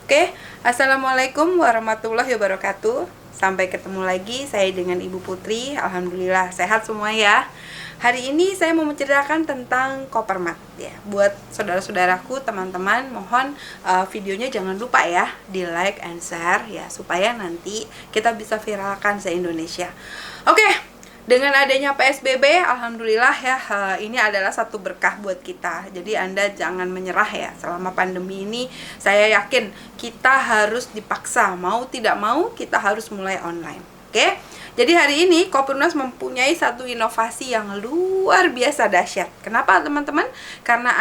Oke, Assalamualaikum warahmatullahi wabarakatuh. Sampai ketemu lagi, saya dengan Ibu Putri. Alhamdulillah sehat semua ya. Hari ini saya mau menceritakan tentang kopermat ya. Buat saudara-saudaraku, teman-teman, mohon videonya jangan lupa ya di like and share ya, supaya nanti kita bisa viralkan se-Indonesia. Oke, dengan adanya PSBB, alhamdulillah ya, ini adalah satu berkah buat kita. Jadi Anda jangan menyerah ya. Selama pandemi ini, saya yakin kita harus dipaksa, mau tidak mau kita harus mulai online. Oke? Jadi hari ini Kopimnas mempunyai satu inovasi yang luar biasa dahsyat. Kenapa teman-teman? Karena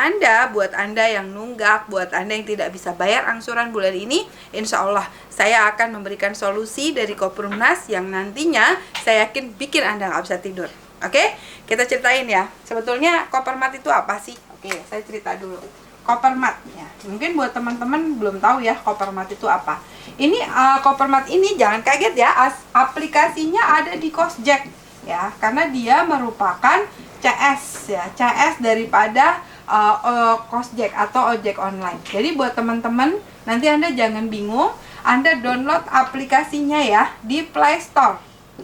buat Anda yang nunggak, buat Anda yang tidak bisa bayar angsuran bulan ini, insya Allah saya akan memberikan solusi dari Kopimnas yang nantinya saya yakin bikin Anda nggak bisa tidur. Oke? Kita ceritain ya. Sebetulnya kopermat itu apa sih? Oke, saya cerita dulu. Kopermat ya. Mungkin buat teman-teman belum tahu ya kopermat itu apa. Ini kopermat ini jangan kaget ya, aplikasinya ada di Gojek ya, karena dia merupakan CS ya, CS daripada Gojek atau ojek online. Jadi buat teman-teman nanti Anda jangan bingung, Anda download aplikasinya ya di Play Store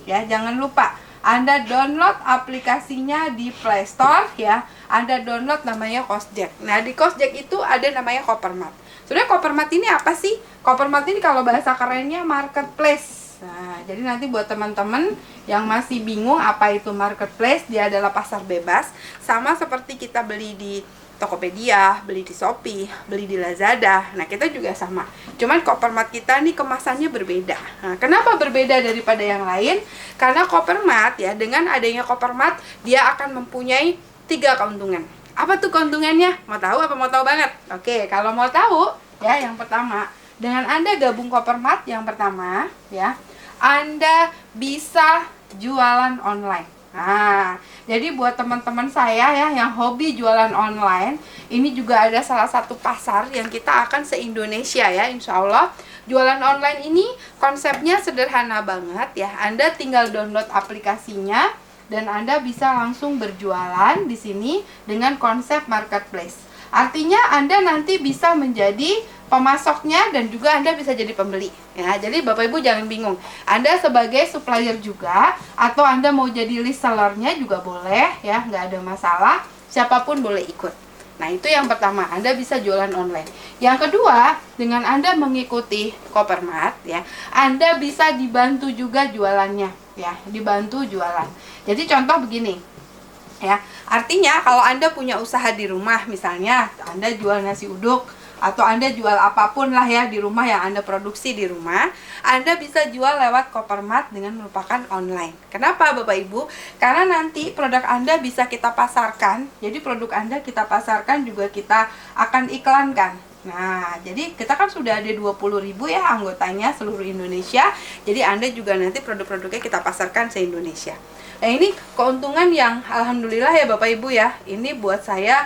ya, jangan lupa Anda download aplikasinya di Play Store ya. Anda download namanya Gojek. Nah, di Gojek itu ada namanya Koppermat. Sebenarnya Koppermat ini apa sih? Koppermat ini kalau bahasa kerennya marketplace. Nah, jadi nanti buat teman-teman yang masih bingung apa itu marketplace, dia adalah pasar bebas. Sama seperti kita beli di Tokopedia, beli di Shopee, beli di Lazada. Nah, kita juga sama. Cuman Koppermat kita nih kemasannya berbeda. Nah, kenapa berbeda daripada yang lain? Karena Koppermat ya, dengan adanya Koppermat, dia akan mempunyai 3 keuntungan. Apa tuh keuntungannya? Mau tahu apa mau tahu banget? Oke, kalau mau tahu ya, yang pertama, dengan Anda gabung Koppermat yang pertama ya, Anda bisa jualan online. Nah, jadi buat teman-teman saya ya yang hobi jualan online, ini juga ada salah satu pasar yang kita akan se-Indonesia ya, insya Allah. Jualan online ini konsepnya sederhana banget ya. Anda tinggal download aplikasinya dan Anda bisa langsung berjualan di sini dengan konsep marketplace. Artinya Anda nanti bisa menjadi pemasoknya dan juga Anda bisa jadi pembeli. Ya, jadi Bapak Ibu jangan bingung. Anda sebagai supplier juga atau Anda mau jadi resellernya juga boleh ya, nggak ada masalah. Siapapun boleh ikut. Nah, itu yang pertama, Anda bisa jualan online. Yang kedua, dengan Anda mengikuti Koppermat ya, Anda bisa dibantu juga jualannya ya, dibantu jualan. Jadi contoh begini ya, artinya kalau Anda punya usaha di rumah, misalnya Anda jual nasi uduk atau Anda jual apapun lah ya di rumah yang Anda produksi di rumah, Anda bisa jual lewat Koppermat dengan merupakan online. Kenapa Bapak Ibu? Karena nanti produk Anda bisa kita pasarkan. Jadi produk Anda kita pasarkan juga kita akan iklankan. Nah, jadi kita kan sudah ada 20.000 ya anggotanya seluruh Indonesia. Jadi Anda juga nanti produk-produknya kita pasarkan se-Indonesia. Nah, ini keuntungan yang alhamdulillah ya Bapak Ibu ya. Ini buat saya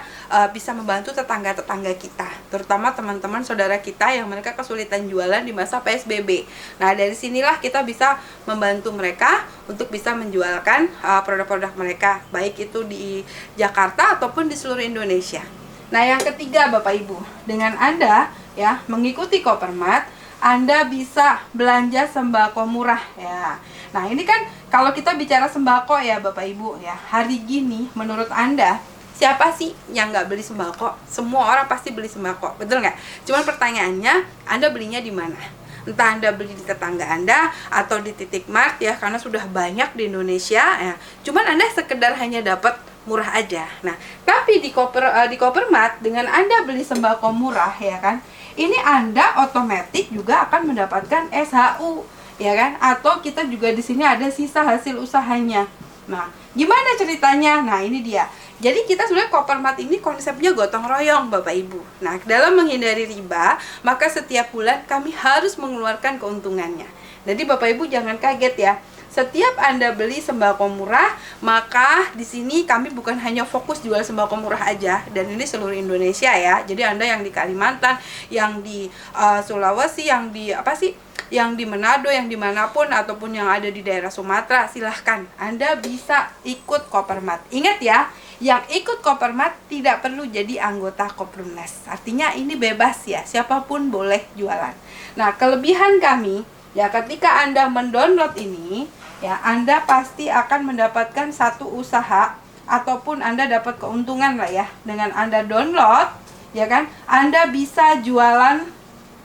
bisa membantu tetangga-tetangga kita, terutama teman-teman saudara kita yang mereka kesulitan jualan di masa PSBB. Nah, dari sinilah kita bisa membantu mereka untuk bisa menjualkan produk-produk mereka, baik itu di Jakarta ataupun di seluruh Indonesia. Nah, yang ketiga Bapak Ibu, dengan Anda ya mengikuti Koppermat, Anda bisa belanja sembako murah ya. Nah, ini kan kalau kita bicara sembako ya Bapak Ibu ya, hari gini menurut Anda siapa sih yang nggak beli sembako? Semua orang pasti beli sembako, betul nggak? Cuman pertanyaannya, Anda belinya di mana? Entah Anda beli di tetangga Anda atau di titik mart ya, karena sudah banyak di Indonesia ya. Cuman Anda sekedar hanya dapat murah aja. Nah, tapi di Koppermat dengan Anda beli sembako murah ya kan, ini Anda otomatis juga akan mendapatkan SHU ya kan, atau kita juga di sini ada sisa hasil usahanya. Nah, gimana ceritanya? Nah, ini dia. Jadi kita sebenarnya Koppermat ini konsepnya gotong royong Bapak Ibu. Nah, dalam menghindari riba, maka setiap bulan kami harus mengeluarkan keuntungannya. Jadi Bapak Ibu jangan kaget ya. Setiap Anda beli sembako murah, maka di sini kami bukan hanya fokus jual sembako murah aja, dan ini seluruh Indonesia ya. Jadi Anda yang di Kalimantan, yang di Sulawesi, yang di yang di Manado, yang dimanapun ataupun yang ada di daerah Sumatera, silahkan Anda bisa ikut Koppermat. Ingat ya, yang ikut Koppermat tidak perlu jadi anggota Kopimnas. Artinya ini bebas ya, siapapun boleh jualan. Nah, kelebihan kami ya, ketika Anda mendownload ini ya, Anda pasti akan mendapatkan satu usaha ataupun Anda dapat keuntungan lah ya. Dengan Anda download ya kan, Anda bisa jualan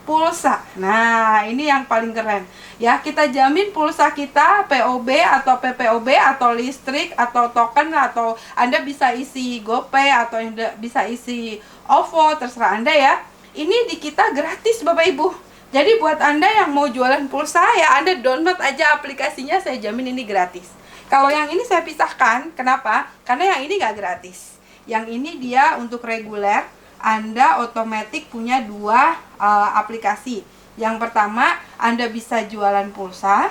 pulsa. Nah, ini yang paling keren ya. Kita jamin pulsa kita POB atau PPOB atau listrik atau token, atau Anda bisa isi GoPay atau Anda bisa isi OVO, terserah Anda ya. Ini di kita gratis Bapak Ibu. Jadi buat Anda yang mau jualan pulsa ya, Anda download aja aplikasinya, saya jamin ini gratis. Kalau yang ini saya pisahkan, kenapa? Karena yang ini nggak gratis. Yang ini dia untuk reguler, Anda otomatis punya dua aplikasi. Yang pertama, Anda bisa jualan pulsa,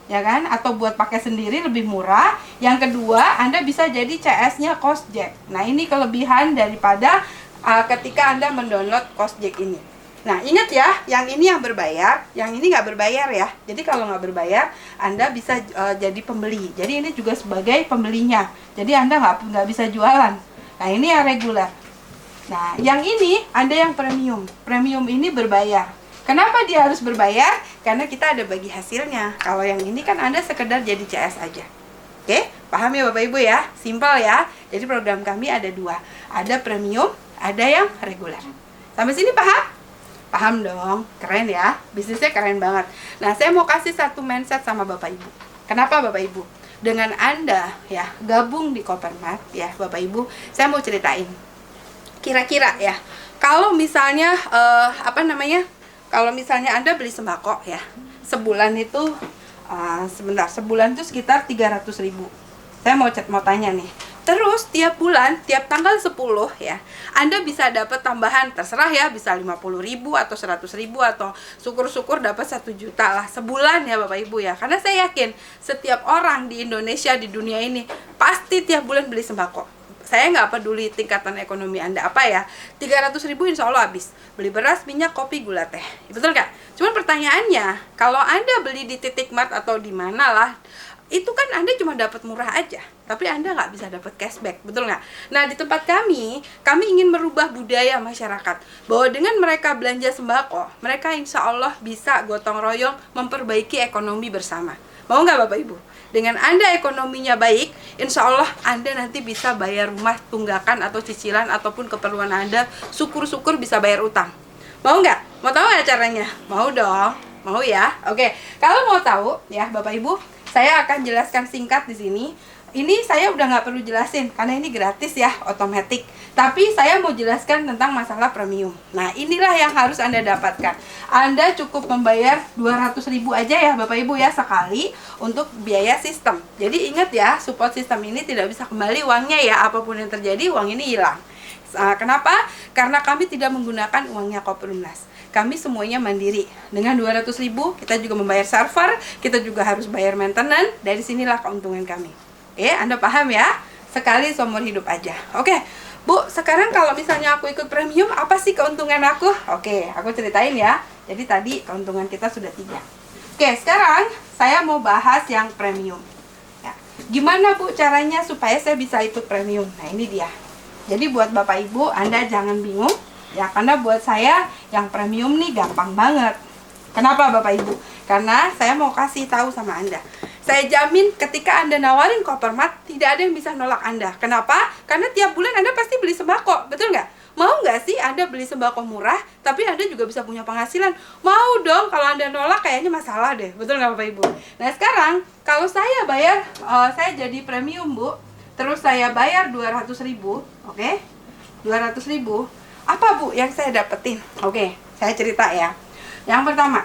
ya kan? Atau buat pakai sendiri lebih murah. Yang kedua, Anda bisa jadi CS-nya Costjack. Nah, ini kelebihan daripada ketika Anda mendownload Costjack ini. Nah, ingat ya, yang ini yang berbayar, yang ini nggak berbayar ya. Jadi kalau nggak berbayar, Anda bisa jadi pembeli. Jadi ini juga sebagai pembelinya. Jadi Anda nggak bisa jualan. Nah, ini yang reguler. Nah, yang ini Anda yang premium. Premium ini berbayar. Kenapa dia harus berbayar? Karena kita ada bagi hasilnya. Kalau yang ini kan Anda sekedar jadi CS aja. Oke, paham ya Bapak Ibu ya? Simpel ya. Jadi program kami ada dua. Ada premium, ada yang reguler. Sampai sini paham? Paham dong, keren ya, bisnisnya keren banget. Nah, saya mau kasih satu mindset sama Bapak Ibu. Kenapa Bapak Ibu? Dengan Anda ya gabung di Kopermat ya Bapak Ibu, saya mau ceritain. Kira-kira ya, kalau misalnya kalau misalnya Anda beli sembako ya, sebulan itu sebulan itu sekitar 300.000. Saya mau tanya nih. Terus tiap bulan, tiap tanggal 10 ya, Anda bisa dapat tambahan, terserah ya, bisa 50.000 atau 100.000 atau syukur-syukur dapat 1 juta lah sebulan ya Bapak Ibu ya. Karena saya yakin setiap orang di Indonesia, di dunia ini pasti tiap bulan beli sembako. Saya nggak peduli tingkatan ekonomi Anda apa ya, 300.000 insya Allah habis. Beli beras, minyak, kopi, gula, teh. Betul nggak? Cuman pertanyaannya, kalau Anda beli di Titik Mart atau di mana lah, itu kan Anda cuma dapat murah aja, tapi Anda nggak bisa dapat cashback, betul nggak? Nah, di tempat kami ingin merubah budaya masyarakat, bahwa dengan mereka belanja sembako, mereka insya Allah bisa gotong royong memperbaiki ekonomi bersama. Mau nggak Bapak Ibu? Dengan Anda ekonominya baik, insya Allah Anda nanti bisa bayar rumah tunggakan atau cicilan ataupun keperluan Anda, syukur-syukur bisa bayar utang. Mau nggak? Mau tahu nggak caranya? Mau dong, mau ya? Oke, kalau mau tahu ya Bapak Ibu, saya akan jelaskan singkat di sini. Ini saya udah nggak perlu jelasin karena ini gratis ya, otomatis. Tapi saya mau jelaskan tentang masalah premium. Nah, inilah yang harus Anda dapatkan. Anda cukup membayar 200.000 aja ya Bapak Ibu ya sekali untuk biaya sistem. Jadi ingat ya, support sistem ini tidak bisa kembali uangnya ya, apapun yang terjadi uang ini hilang. Kenapa? Karena kami tidak menggunakan uangnya Koperumnas. Kami semuanya mandiri. Dengan 200.000 kita juga membayar server, kita juga harus bayar maintenance. Dari sinilah keuntungan kami. Oke, Anda paham ya? Sekali seumur hidup aja. Oke, Bu, sekarang kalau misalnya aku ikut premium, apa sih keuntungan aku? Oke, aku ceritain ya. Jadi tadi keuntungan kita sudah 3. Oke, sekarang saya mau bahas yang premium ya. Gimana Bu caranya supaya saya bisa ikut premium? Nah, ini dia. Jadi buat Bapak Ibu, Anda jangan bingung ya, karena buat saya yang premium nih gampang banget. Kenapa Bapak Ibu? Karena saya mau kasih tahu sama Anda. Saya jamin ketika Anda nawarin Kopermat, tidak ada yang bisa nolak Anda. Kenapa? Karena tiap bulan Anda pasti beli sembako, betul nggak? Mau nggak sih Anda beli sembako murah, tapi Anda juga bisa punya penghasilan? Mau dong. Kalau Anda nolak kayaknya masalah deh, betul nggak Bapak Ibu? Nah sekarang, kalau saya bayar, saya jadi premium Bu, terus saya bayar 200.000, oke? 200.000, apa Bu yang saya dapetin? Oke, saya cerita ya. Yang pertama,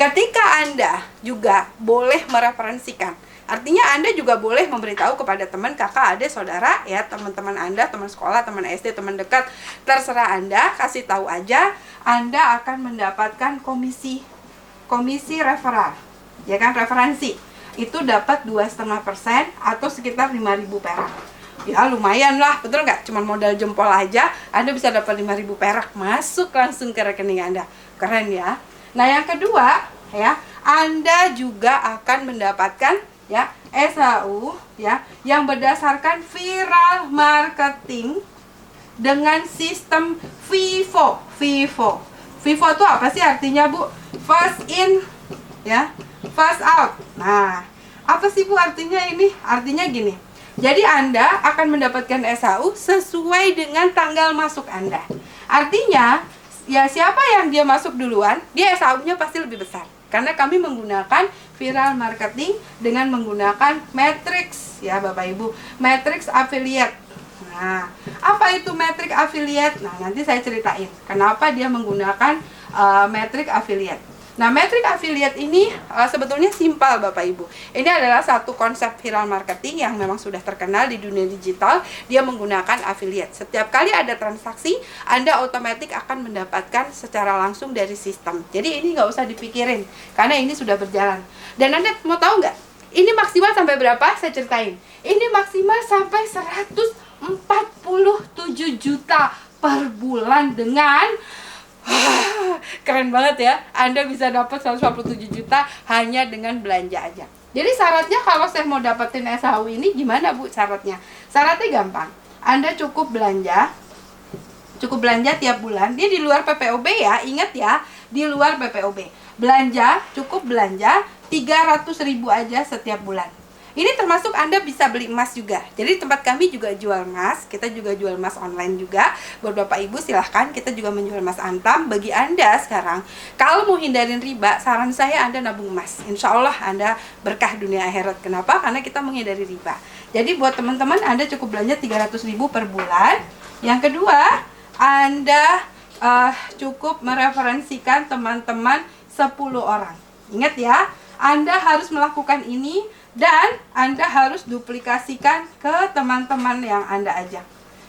ketika Anda juga boleh mereferensikan, artinya Anda juga boleh memberitahu kepada teman, kakak, adik, saudara, ya teman-teman Anda, teman sekolah, teman SD, teman dekat, terserah Anda, kasih tahu aja, Anda akan mendapatkan komisi referral, ya kan, referensi. Itu dapat 2,5% atau sekitar 5.000 perak. Ya lumayan lah, betul nggak? Cuma modal jempol aja, Anda bisa dapat 5.000 perak masuk langsung ke rekening Anda. Keren ya. Nah yang kedua ya, Anda juga akan mendapatkan ya SHU ya yang berdasarkan viral marketing dengan sistem FIFO. FIFO itu apa sih artinya, Bu? First in, ya, first out. Nah, apa sih, Bu, artinya ini? Artinya gini. Jadi Anda akan mendapatkan SHU sesuai dengan tanggal masuk Anda. Artinya, ya siapa yang dia masuk duluan, dia SHU-nya pasti lebih besar. Karena kami menggunakan viral marketing dengan menggunakan matrix, ya Bapak Ibu, matrix affiliate. Nah, apa itu matrix affiliate? Nah, nanti saya ceritain kenapa dia menggunakan matrix affiliate. Nah, matrix affiliate ini sebetulnya simpel Bapak Ibu. Ini adalah satu konsep viral marketing yang memang sudah terkenal di dunia digital. Dia menggunakan affiliate. Setiap kali ada transaksi, Anda otomatis akan mendapatkan secara langsung dari sistem. Jadi ini nggak usah dipikirin, karena ini sudah berjalan. Dan Anda mau tahu nggak? Ini maksimal sampai berapa? Saya ceritain. Ini maksimal sampai 147 juta per bulan dengan keren banget ya. Anda bisa dapat 147 juta hanya dengan belanja aja. Jadi syaratnya kalau saya mau dapetin SHU ini gimana, Bu, syaratnya? Syaratnya gampang. Anda cukup belanja tiap bulan. Dia di luar PPOB ya, ingat ya, di luar PPOB. Cukup belanja 300.000 aja setiap bulan. Ini termasuk Anda bisa beli emas juga. Jadi tempat kami juga jual emas. Kita juga jual emas online juga. Buat Bapak Ibu silahkan, kita juga menjual emas antam. Bagi Anda sekarang, kalau mau hindarin riba, saran saya Anda nabung emas. Insya Allah Anda berkah dunia akhirat. Kenapa? Karena kita menghindari riba. Jadi buat teman-teman, Anda cukup belanja 300.000 per bulan. Yang kedua, Anda cukup mereferensikan teman-teman 10 orang. Ingat ya, Anda harus melakukan ini dan Anda harus duplikasikan ke teman-teman yang Anda ajak.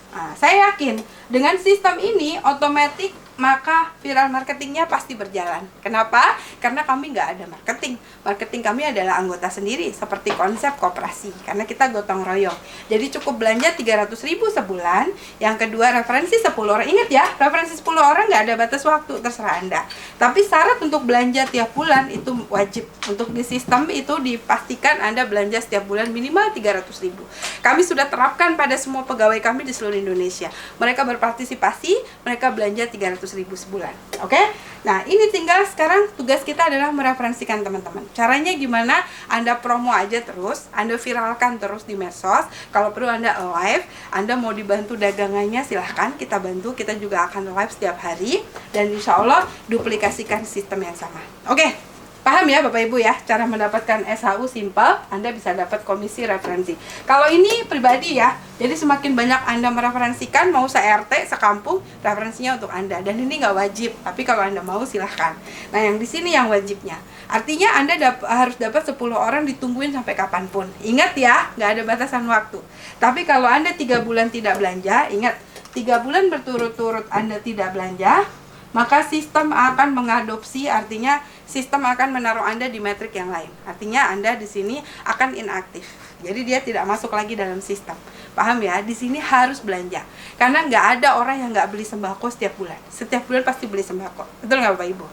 Nah, saya yakin dengan sistem ini otomatis maka viral marketingnya pasti berjalan. Kenapa? Karena kami nggak ada marketing. Marketing kami adalah anggota sendiri, seperti konsep koperasi. Karena kita gotong royong. Jadi cukup belanja 300.000 sebulan. Yang kedua, referensi 10 orang. Ingat ya, referensi 10 orang nggak ada batas waktu, terserah Anda. Tapi syarat untuk belanja tiap bulan itu wajib. Untuk di sistem itu dipastikan Anda belanja setiap bulan minimal 300.000. Kami sudah terapkan pada semua pegawai kami di seluruh Indonesia. Mereka berpartisipasi, mereka belanja 300.000 sebulan. Oke? Nah, ini tinggal sekarang tugas kita adalah mereferensikan teman-teman. Caranya gimana? Anda promo aja terus, Anda viralkan terus di medsos. Kalau perlu Anda live, Anda mau dibantu dagangannya silahkan, kita bantu. Kita juga akan live setiap hari dan insya Allah duplikasikan sistem yang sama. Oke? Paham ya Bapak Ibu ya, cara mendapatkan SHU simpel, Anda bisa dapat komisi referensi. Kalau ini pribadi ya, jadi semakin banyak Anda mereferensikan, mau se-RT, sekampung, referensinya untuk Anda. Dan ini nggak wajib, tapi kalau Anda mau silahkan. Nah, yang di sini yang wajibnya. Artinya Anda harus dapat 10 orang, ditungguin sampai kapanpun. Ingat ya, nggak ada batasan waktu. Tapi kalau Anda 3 bulan tidak belanja, ingat, 3 bulan berturut-turut Anda tidak belanja, maka sistem akan mengadopsi, artinya sistem akan menaruh Anda di metrik yang lain. Artinya Anda di sini akan inaktif. Jadi dia tidak masuk lagi dalam sistem. Paham ya? Di sini harus belanja. Karena nggak ada orang yang nggak beli sembako setiap bulan. Setiap bulan pasti beli sembako. Betul nggak Bapak Ibu?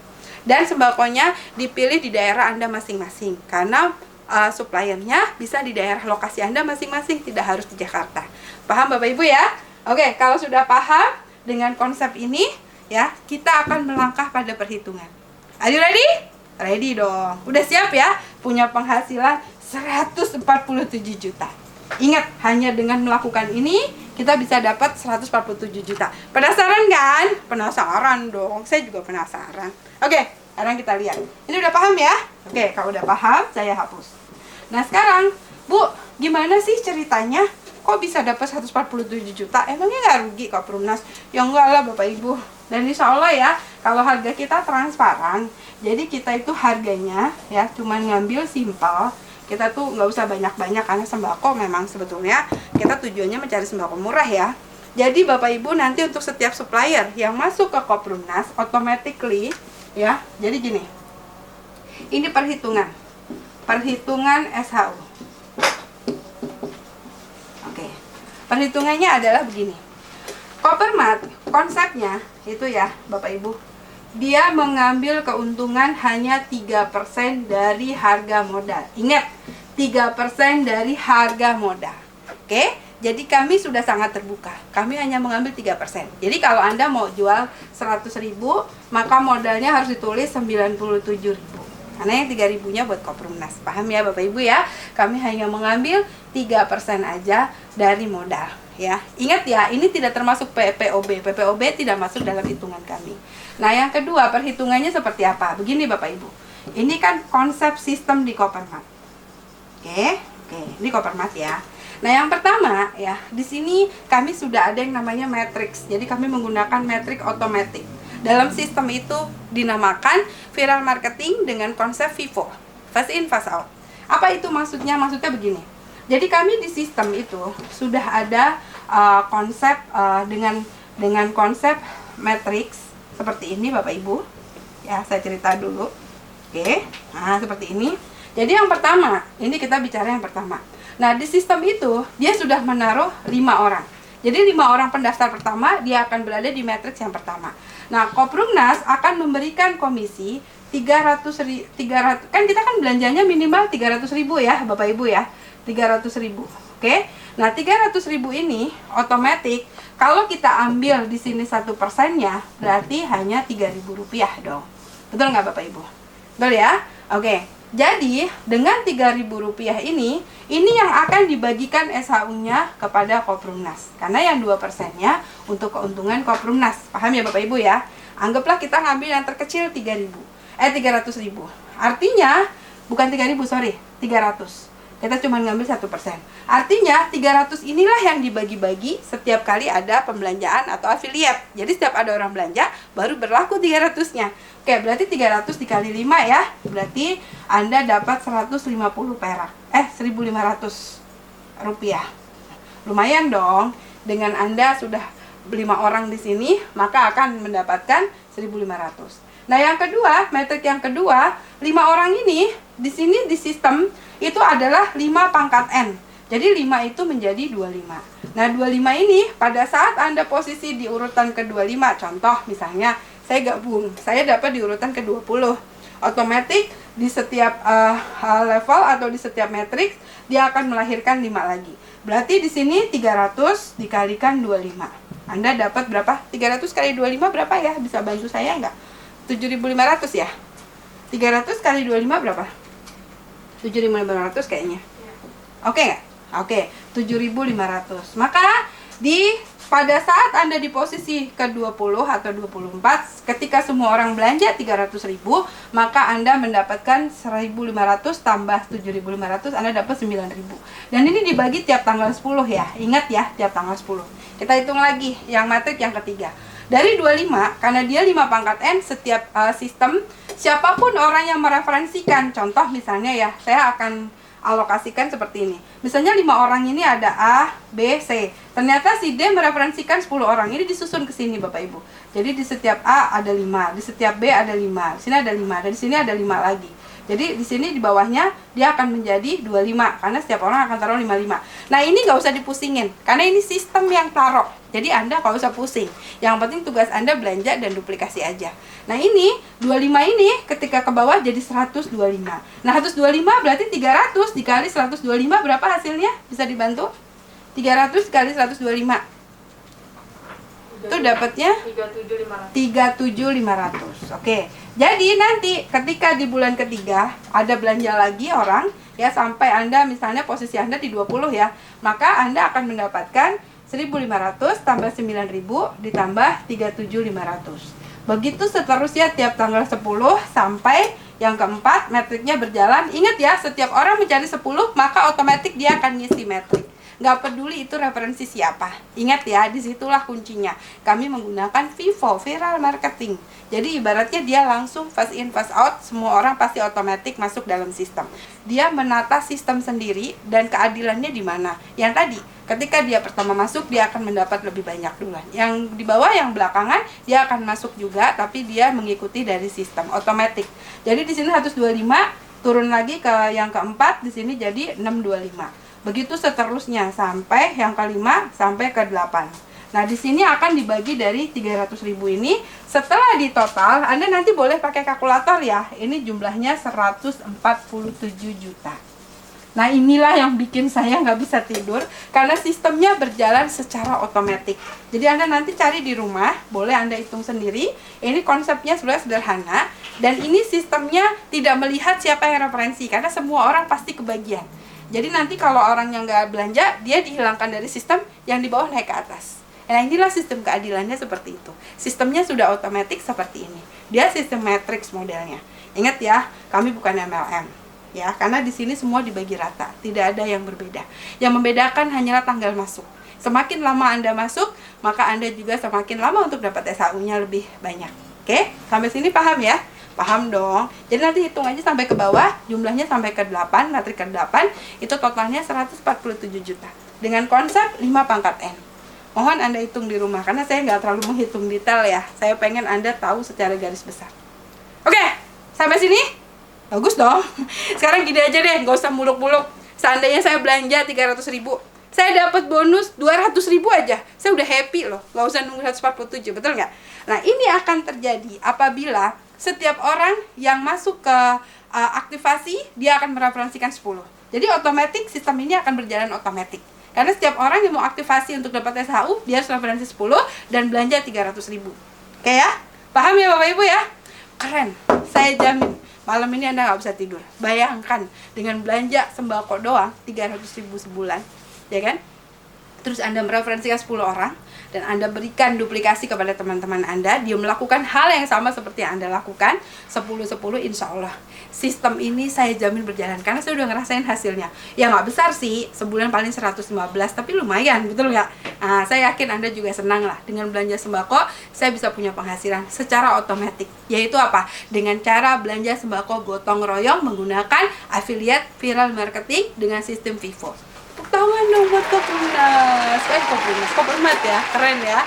Dan sembakonya dipilih di daerah Anda masing-masing. Karena suppliernya bisa di daerah lokasi Anda masing-masing, tidak harus di Jakarta. Paham Bapak Ibu ya? Oke, kalau sudah paham dengan konsep ini, ya, kita akan melangkah pada perhitungan. Are you ready? Ready dong. Udah siap ya? Punya penghasilan 147 juta. Ingat, hanya dengan melakukan ini kita bisa dapat 147 juta. Penasaran kan? Penasaran dong. Saya juga penasaran. Oke, sekarang kita lihat. Ini udah paham ya? Oke, kalau udah paham, saya hapus. Nah, sekarang, Bu, gimana sih ceritanya? Kok bisa dapat 147 juta? Emangnya nggak rugi kok Perumnas? Ya enggak lah Bapak Ibu. Dan insya Allah ya, kalau harga kita transparan, jadi kita itu harganya ya cuman ngambil simpel. Kita tuh nggak usah banyak-banyak karena sembako memang sebetulnya kita tujuannya mencari sembako murah ya. Jadi Bapak Ibu nanti untuk setiap supplier yang masuk ke Koperumnas, automatically ya, jadi gini. Ini perhitungan SHU. Oke. Perhitungannya adalah begini. Kopermat konsepnya itu ya Bapak Ibu, dia mengambil keuntungan hanya 3% dari harga modal. Ingat, 3% dari harga modal. Oke, Jadi kami sudah sangat terbuka. Kami hanya mengambil 3%. Jadi kalau Anda mau jual 100.000, maka modalnya harus ditulis 97.000. Karena yang 3.000-nya buat Koperumnas. Paham ya Bapak Ibu ya? Kami hanya mengambil 3% aja dari modal ya. Ingat ya, ini tidak termasuk PPOB. PPOB tidak masuk dalam hitungan kami. Nah, yang kedua, perhitungannya seperti apa? Begini Bapak Ibu. Ini kan konsep sistem di Kopermat. Oke, ini Kopermat ya. Nah, yang pertama ya, di sini kami sudah ada yang namanya matrix. Jadi kami menggunakan matrix otomatis. Dalam sistem itu dinamakan viral marketing dengan konsep FIFO, fast in fast out. Apa itu maksudnya? Maksudnya begini. Jadi kami di sistem itu sudah ada konsep dengan konsep matrix seperti ini Bapak Ibu. Ya, saya cerita dulu. Oke. Nah, seperti ini. Jadi yang pertama, ini kita bicara yang pertama. Nah, di sistem itu dia sudah menaruh 5 orang. Jadi 5 orang pendaftar pertama dia akan berada di matriks yang pertama. Nah, Koperumnas akan memberikan komisi 300 kan kita kan belanjanya minimal 300.000 ya, Bapak Ibu ya. 300.000. Oke. Nah, 300.000 ini otomatis kalau kita ambil di sini 1%-nya berarti hanya Rp3.000 dong. Betul nggak Bapak Ibu? Betul ya? Oke. Jadi, dengan Rp3.000 ini yang akan dibagikan SHU-nya kepada Koperumnas. Karena yang 2%-nya untuk keuntungan Koperumnas. Paham ya Bapak Ibu ya? Anggaplah kita ngambil yang terkecil 300.000. Artinya, bukan 300. Kita cuma ngambil 1%. Artinya 300 inilah yang dibagi-bagi setiap kali ada pembelanjaan atau afiliat. Jadi setiap ada orang belanja baru berlaku 300-nya. Oke, berarti 300 dikali 5 ya. Berarti Anda dapat 150 perak. 1.500 rupiah. Lumayan dong. Dengan Anda sudah 5 orang di sini, maka akan mendapatkan 1.500. Nah, yang kedua, metrik yang kedua, 5 orang ini di sini di sistem itu adalah 5 pangkat N. Jadi 5 itu menjadi 25. Nah, 25 ini pada saat Anda posisi di urutan ke-25, contoh misalnya saya gabung, saya dapat di urutan ke-20. Otomatis di setiap level atau di setiap matriks dia akan melahirkan 5 lagi. Berarti di sini 300 dikalikan 25. Anda dapat berapa? 300 kali 25 berapa ya? Bisa bantu saya nggak? 7.500 ya? 300 kali 25 berapa? 7.500 kayaknya. Oke nggak? Oke, 7.500. Maka pada saat Anda di posisi ke-20 atau 24, ketika semua orang belanja 300.000, maka Anda mendapatkan 1.500 tambah 7.500, Anda dapat 9.000. Dan ini dibagi tiap tanggal 10 ya. Ingat ya, tiap tanggal 10. Kita hitung lagi yang matrik yang ketiga. Dari 25, karena dia 5 pangkat N, setiap sistem, siapapun orang yang mereferensikan, contoh misalnya ya, saya akan alokasikan seperti ini. Misalnya 5 orang ini ada A, B, C. Ternyata si D mereferensikan 10 orang. Ini disusun ke sini Bapak Ibu. Jadi di setiap A ada 5, di setiap B ada 5, di sini ada 5, dan di sini ada 5 lagi. Jadi di sini di bawahnya dia akan menjadi 25 karena setiap orang akan taruh 55. Nah, ini nggak usah dipusingin karena ini sistem yang taruh. Jadi Anda nggak usah pusing. Yang penting tugas Anda belanja dan duplikasi aja. Nah, ini 25 ini ketika ke bawah jadi 125. Nah, 125 berarti 300 dikali 125 berapa hasilnya? Bisa dibantu? 300 kali 125. Itu dapatnya 37.500. Oke. Jadi nanti ketika di bulan ketiga ada belanja lagi orang ya, sampai Anda misalnya posisi Anda di 20 ya, maka Anda akan mendapatkan 1.500 tambah 9.000 ditambah 37.500. Begitu seterusnya tiap tanggal 10 sampai yang keempat metriknya berjalan. Ingat ya, setiap orang mencari 10 maka otomatis dia akan ngisi metrik. Nggak peduli itu referensi siapa. Ingat ya, disitulah kuncinya. Kami menggunakan FIFO, viral marketing. Jadi ibaratnya dia langsung fast in fast out, semua orang pasti otomatis masuk dalam sistem. Dia menata sistem sendiri dan keadilannya di mana? Yang tadi, ketika dia pertama masuk dia akan mendapat lebih banyak duluan. Yang di bawah yang belakangan dia akan masuk juga, tapi dia mengikuti dari sistem otomatis. Jadi di sini 125, turun lagi ke yang keempat, di sini jadi 625. Begitu seterusnya sampai yang kelima sampai ke 8. Nah, di sini akan dibagi dari 300.000 ini. Setelah ditotal, Anda nanti boleh pakai kalkulator ya. Ini jumlahnya 147 juta. Nah inilah yang bikin saya nggak bisa tidur, karena sistemnya berjalan secara otomatis. Jadi Anda nanti cari di rumah, boleh Anda hitung sendiri. Ini konsepnya sebenarnya sederhana, dan ini sistemnya tidak melihat siapa yang referensi, karena semua orang pasti kebagian. Jadi nanti kalau orang yang nggak belanja, dia dihilangkan dari sistem, yang di bawah naik ke atas. Nah inilah sistem keadilannya seperti itu. Sistemnya sudah otomatis seperti ini. Dia sistem matrix modelnya. Ingat ya, kami bukan MLM. Ya, karena di sini semua dibagi rata, tidak ada yang berbeda. Yang membedakan hanyalah tanggal masuk. Semakin lama Anda masuk, maka Anda juga semakin lama untuk dapat SHU-nya lebih banyak. Oke, sampai sini paham ya? Paham dong. Jadi nanti hitung aja sampai ke bawah, jumlahnya sampai ke 8, matrik ke 8, itu totalnya 147 juta. Dengan konsep 5 pangkat N. Mohon Anda hitung di rumah, karena saya nggak terlalu menghitung detail ya. Saya pengen Anda tahu secara garis besar. Oke, sampai sini? Bagus dong. Sekarang gini aja deh, nggak usah muluk-muluk. Seandainya saya belanja 300.000, saya dapat bonus 200.000 aja, saya udah happy loh. Nggak usah nunggu 147, betul nggak? Nah ini akan terjadi apabila setiap orang yang masuk ke aktivasi, dia akan mereferensikan 10. Jadi otomatis sistem ini akan berjalan otomatis. Karena setiap orang yang mau aktivasi untuk dapat SHU, dia harus referensi 10 dan belanja 300.000. Oke ya? Paham ya Bapak Ibu ya? Keren, saya jamin malam ini Anda nggak bisa tidur. Bayangkan, dengan belanja sembako doang 300.000 sebulan, ya kan? Terus Anda mereferensikan 10 orang, dan Anda berikan duplikasi kepada teman-teman Anda, dia melakukan hal yang sama seperti yang Anda lakukan, 10-10, insya Allah sistem ini saya jamin berjalan, karena saya udah ngerasain hasilnya. Ya nggak besar sih, sebulan paling 115, tapi lumayan, betul nggak? Nah, saya yakin Anda juga senang lah, dengan belanja sembako, saya bisa punya penghasilan secara otomatis. Yaitu apa? Dengan cara belanja sembako gotong royong menggunakan affiliate viral marketing dengan sistem Vivo. Tepuk tangan dong buat Koprunas. Kopermat ya, keren ya.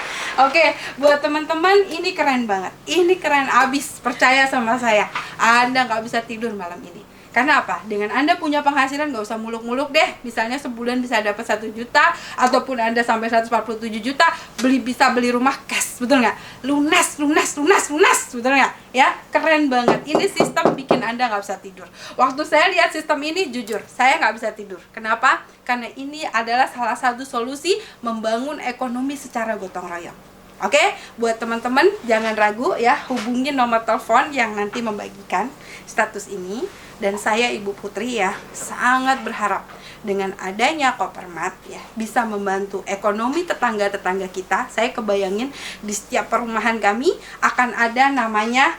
Oke, buat teman-teman ini keren banget. Ini keren abis, percaya sama saya. Anda nggak bisa tidur malam ini. Karena apa? Dengan Anda punya penghasilan, nggak usah muluk-muluk deh. Misalnya sebulan bisa dapat 1 juta, ataupun Anda sampai 147 juta, bisa beli rumah cash, betul nggak? Lunas, betul nggak? Ya, keren banget. Ini sistem bikin Anda nggak bisa tidur. Waktu saya lihat sistem ini, jujur, saya nggak bisa tidur. Kenapa? Karena ini adalah salah satu solusi membangun ekonomi secara gotong royong. Oke, buat teman-teman jangan ragu ya, hubungi nomor telepon yang nanti membagikan status ini. Dan saya Ibu Putri ya, sangat berharap dengan adanya Kopermat ya, bisa membantu ekonomi tetangga-tetangga kita. Saya kebayangin di setiap perumahan kami akan ada namanya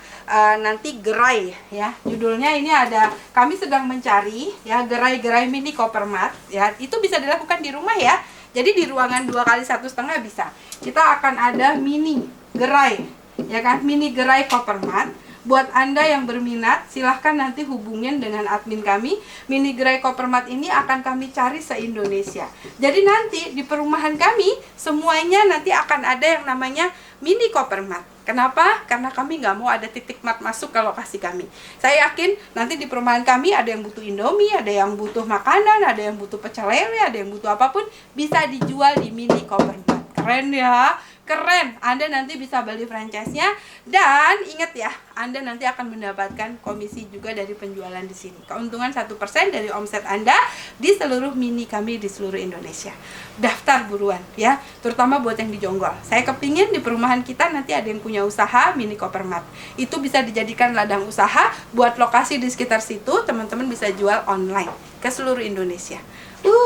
nanti gerai ya. Judulnya ini ada, kami sedang mencari ya, gerai-gerai mini Kopermat ya. Itu bisa dilakukan di rumah ya. Jadi di ruangan 2x1,5 bisa. Kita akan ada mini gerai ya kan, mini gerai Kopermat. Buat Anda yang berminat, silahkan nanti hubungin dengan admin kami. Mini gerai Kopermat ini akan kami cari se-Indonesia. Jadi nanti di perumahan kami, semuanya nanti akan ada yang namanya mini Kopermat. Kenapa? Karena kami nggak mau ada titik mat masuk ke lokasi kami. Saya yakin nanti di perumahan kami ada yang butuh Indomie, ada yang butuh makanan, ada yang butuh pecel lele, ada yang butuh apapun, bisa dijual di mini Kopermat. Keren ya? Keren, Anda nanti bisa beli franchise-nya, dan ingat ya, Anda nanti akan mendapatkan komisi juga dari penjualan di sini. Keuntungan 1% dari omset Anda di seluruh mini kami di seluruh Indonesia. Daftar buruan ya, terutama buat yang di Jonggol. Saya kepingin di perumahan kita nanti ada yang punya usaha mini Kopermat. Itu bisa dijadikan ladang usaha buat lokasi di sekitar situ, teman-teman bisa jual online ke seluruh Indonesia.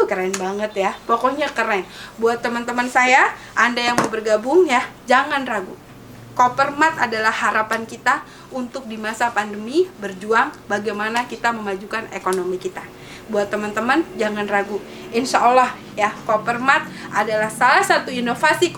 Keren banget ya, pokoknya keren. Buat teman-teman saya, Anda yang mau bergabung ya, jangan ragu. Kopermat adalah harapan kita untuk di masa pandemi berjuang bagaimana kita memajukan ekonomi kita. Buat teman-teman, jangan ragu. Insya Allah ya, Kopermat adalah salah satu inovasi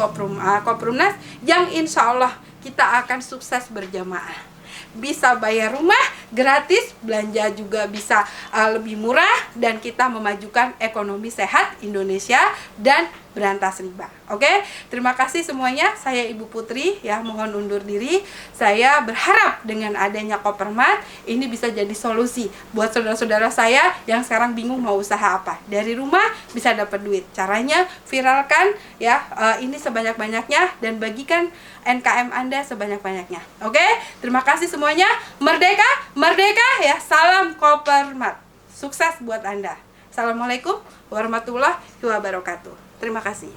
Koprunas yang insya Allah kita akan sukses berjamaah. Bisa bayar rumah gratis, belanja juga bisa lebih murah, dan kita memajukan ekonomi sehat Indonesia dan berantas riba. Oke, terima kasih semuanya. Saya Ibu Putri ya, mohon undur diri. Saya berharap dengan adanya Kopermat ini bisa jadi solusi buat saudara-saudara saya yang sekarang bingung mau usaha apa. Dari rumah bisa dapat duit. Caranya viralkan ya ini sebanyak-banyaknya dan bagikan NKM Anda sebanyak-banyaknya. Oke, terima kasih semuanya. Merdeka, merdeka ya. Salam Kopermat. Sukses buat Anda. Assalamualaikum warahmatullahi wabarakatuh. Terima kasih.